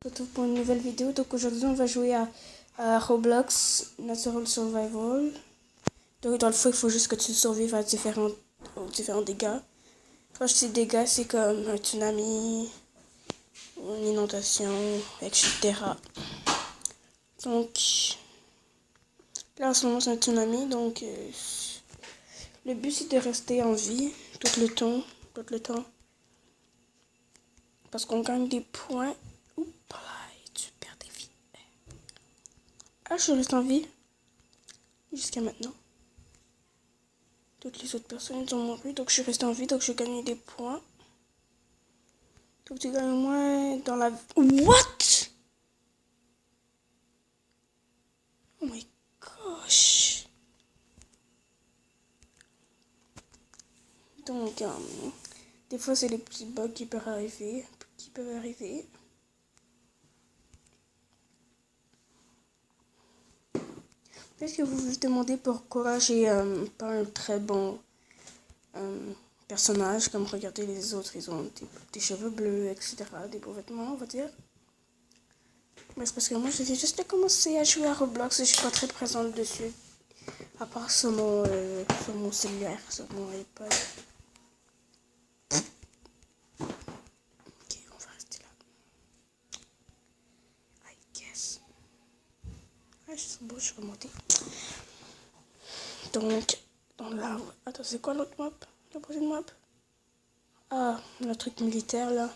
On se retrouve pour une nouvelle vidéo. Donc aujourd'hui on va jouer à Roblox Natural Survival. Donc dans le fond il faut juste que tu survives à différents dégâts. Quand je dis dégâts, c'est comme un tsunami, une inondation, etc. Donc là en ce moment c'est un tsunami, donc le but c'est de rester en vie tout le temps. Parce qu'on gagne des points. Oups là, et tu perds des vies. Ah, je reste en vie. Jusqu'à maintenant. Toutes les autres personnes ont mouru, donc je suis restée en vie, donc je gagne des points. Donc tu gagnes au moins dans la... What? Oh my gosh. Donc, des fois c'est les petits bugs qui peuvent arriver. Peut-être que vous vous demandez pourquoi j'ai pas un très bon personnage, comme regardez les autres, ils ont des cheveux bleus, etc., des beaux vêtements, on va dire. Mais c'est parce que moi, je viens juste de commencer à jouer à Roblox et je suis pas très présente dessus. À part sur mon cellulaire, sur mon iPod. Ok, on va rester là. I guess. Ah, c'est beau, je vais remonter. Donc, dans la... Attends, c'est quoi l'autre map? La prochaine map? Ah, le truc militaire, là.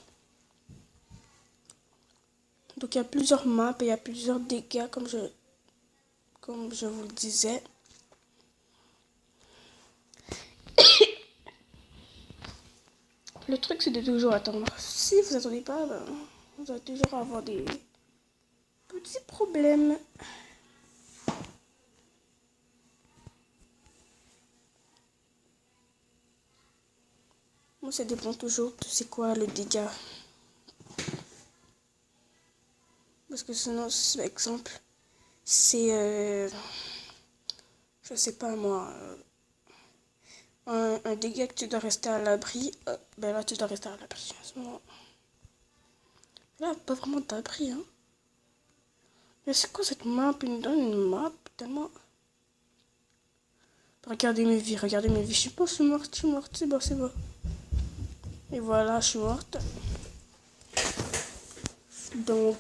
Donc, il y a plusieurs maps et il y a plusieurs dégâts, comme je vous le disais. Le truc, c'est de toujours attendre. Si vous attendez pas, ben, vous allez toujours avoir des petits problèmes. Moi, ça dépend toujours de c'est quoi le dégât. Parce que sinon, par exemple, c'est, je sais pas moi, un dégât que tu dois rester à l'abri, ben là, tu dois rester à l'abri à ce moment. Là, pas vraiment d'abri, hein. Mais c'est quoi cette map? Il me donne une map tellement... Regardez mes vies. Je sais pas, je suis morte, c'est bon, c'est bon. Et voilà, je suis morte. Donc,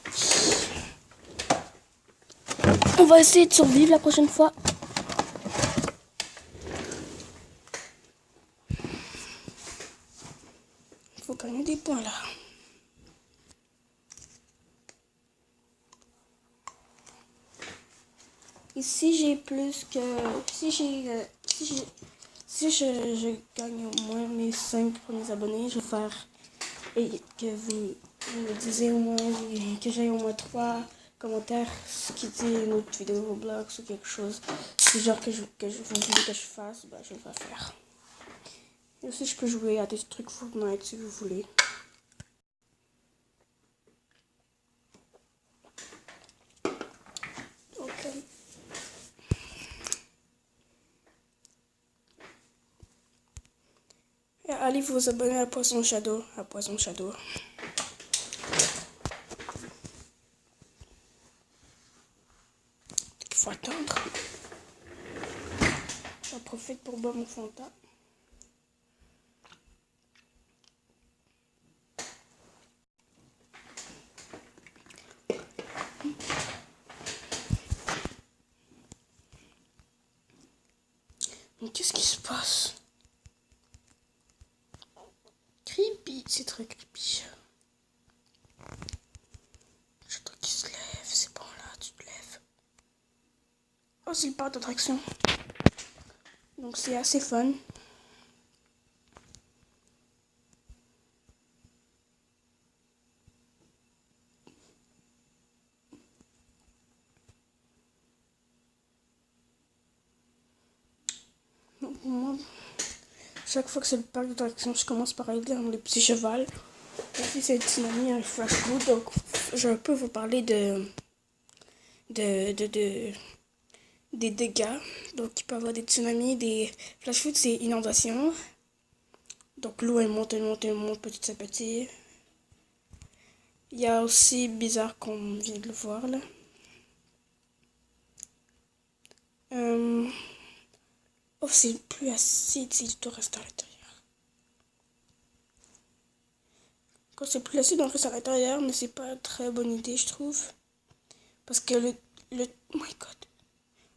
on va essayer de survivre la prochaine fois. Il faut gagner des points là. Et si j'ai plus que... Si je gagne au moins mes 5 premiers abonnés, je vais faire... Et que vous me disiez au moins... Que j'ai au moins 3 commentaires qui dit une autre vidéo Roblox ou quelque chose. Du genre que vous voulez que je fasse, bah je vais faire. Et aussi je peux jouer à des trucs Fortnite si vous voulez. Et allez vous abonner à Poisson Shadow. Il faut attendre. J'en profite pour boire mon Fanta. Mais qu'est-ce qui se passe? Creepy, c'est très creepy. J'attends qu'il se lève, c'est bon là, tu te lèves. Oh, c'est le parc d'attraction. Donc c'est assez fun. Donc moi, chaque fois que c'est le parc d'attraction, je commence par aller dans les petits chevals. Ici c'est le tsunami, un flash food, donc je peux vous parler des dégâts. Donc il peut y avoir des tsunamis, des flash food, c'est inondation. Donc l'eau elle monte petit à petit. Il y a aussi bizarre qu'on vient de le voir là. Oh, c'est plus acide si tu restes à l'intérieur. Quand c'est plus acide, on reste à l'intérieur, mais c'est pas une très bonne idée, je trouve. Parce que oh my god,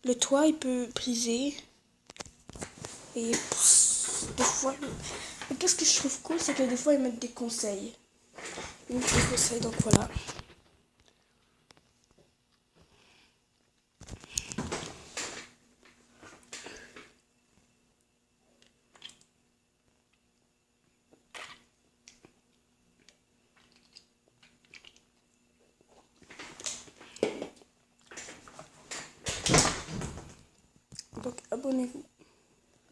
le toit il peut briser. Et des fois, mais qu'est-ce que je trouve cool, c'est que des fois ils mettent des conseils. Ils mettent des conseils, donc voilà. Donc abonnez-vous.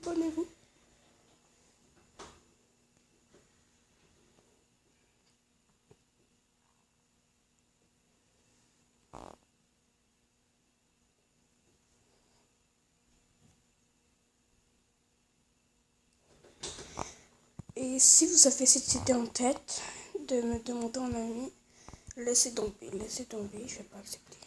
Abonnez-vous. Et si vous avez cette idée en tête de me demander en ami, laissez tomber, je vais pas accepter.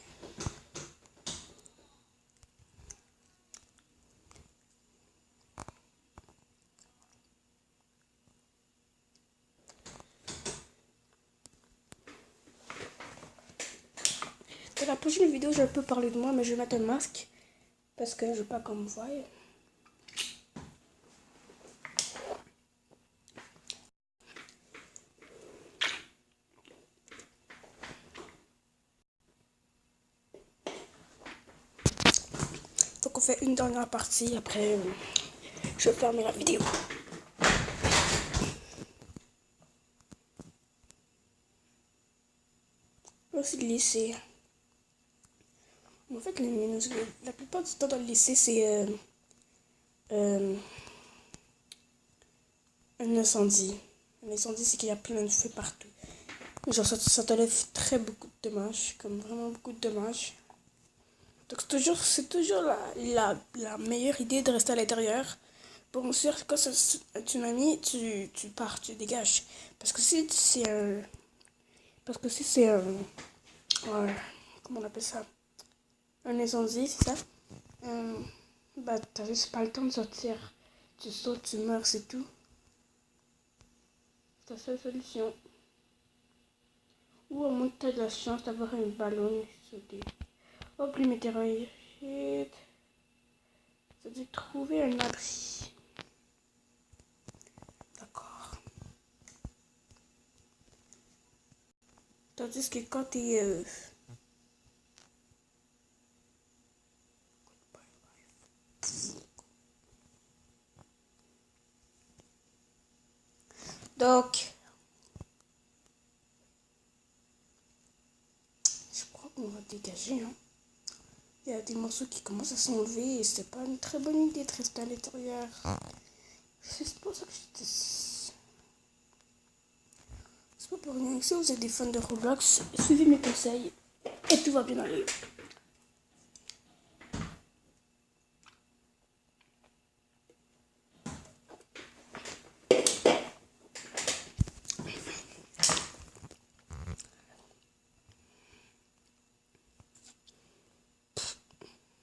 Dans la prochaine vidéo, je peux parler de moi, mais je vais mettre un masque parce que je veux pas qu'on me voie. Donc on fait une dernière partie, après je vais fermer la vidéo. Aussi le lycée. En fait, la plupart du temps dans le lycée, c'est un incendie. Un incendie, c'est qu'il y a plein de feux partout. Genre, ça t'enlève beaucoup de dommages, comme vraiment beaucoup de dommages. Donc, c'est toujours la meilleure idée de rester à l'intérieur. Bon, sûr, quand c'est un tsunami, tu pars, tu dégages. Parce que si c'est un. Parce que si c'est un. Comment on appelle ça? Un incendie, c'est ça? Bah, t'as juste pas le temps de sortir. Tu sautes, tu meurs, c'est tout. C'est la seule solution. Ou au moins t'as de la chance d'avoir un ballon sauté. Oh, plus météorite. Ça dit trouver un abri. D'accord. Tandis que quand t'es... Donc, je crois qu'on va dégager. Hein. Il y a des morceaux qui commencent à s'enlever et c'est pas une très bonne idée de rester à l'intérieur. C'est pour ça que je dis. C'est pas pour rien. Si vous êtes des fans de Roblox, suivez mes conseils et tout va bien aller.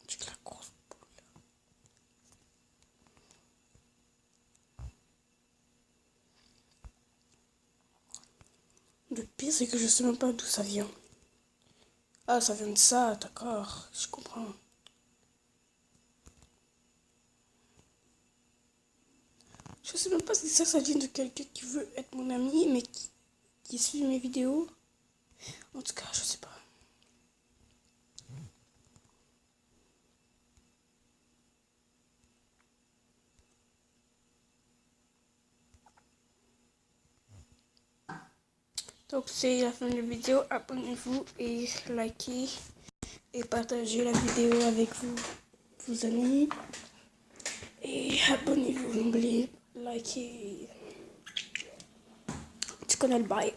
J'ai la grosse boule. Le pire, c'est que je sais même pas d'où ça vient. Ah, ça vient de ça, d'accord, je comprends. Je sais même pas si ça vient de quelqu'un qui veut être mon ami, mais qui suit mes vidéos. En tout cas, je sais pas. Donc c'est la fin de la vidéo. Abonnez-vous et likez et partagez la vidéo avec vos amis. Et abonnez-vous, n'oubliez, likez. Tu connais le bail.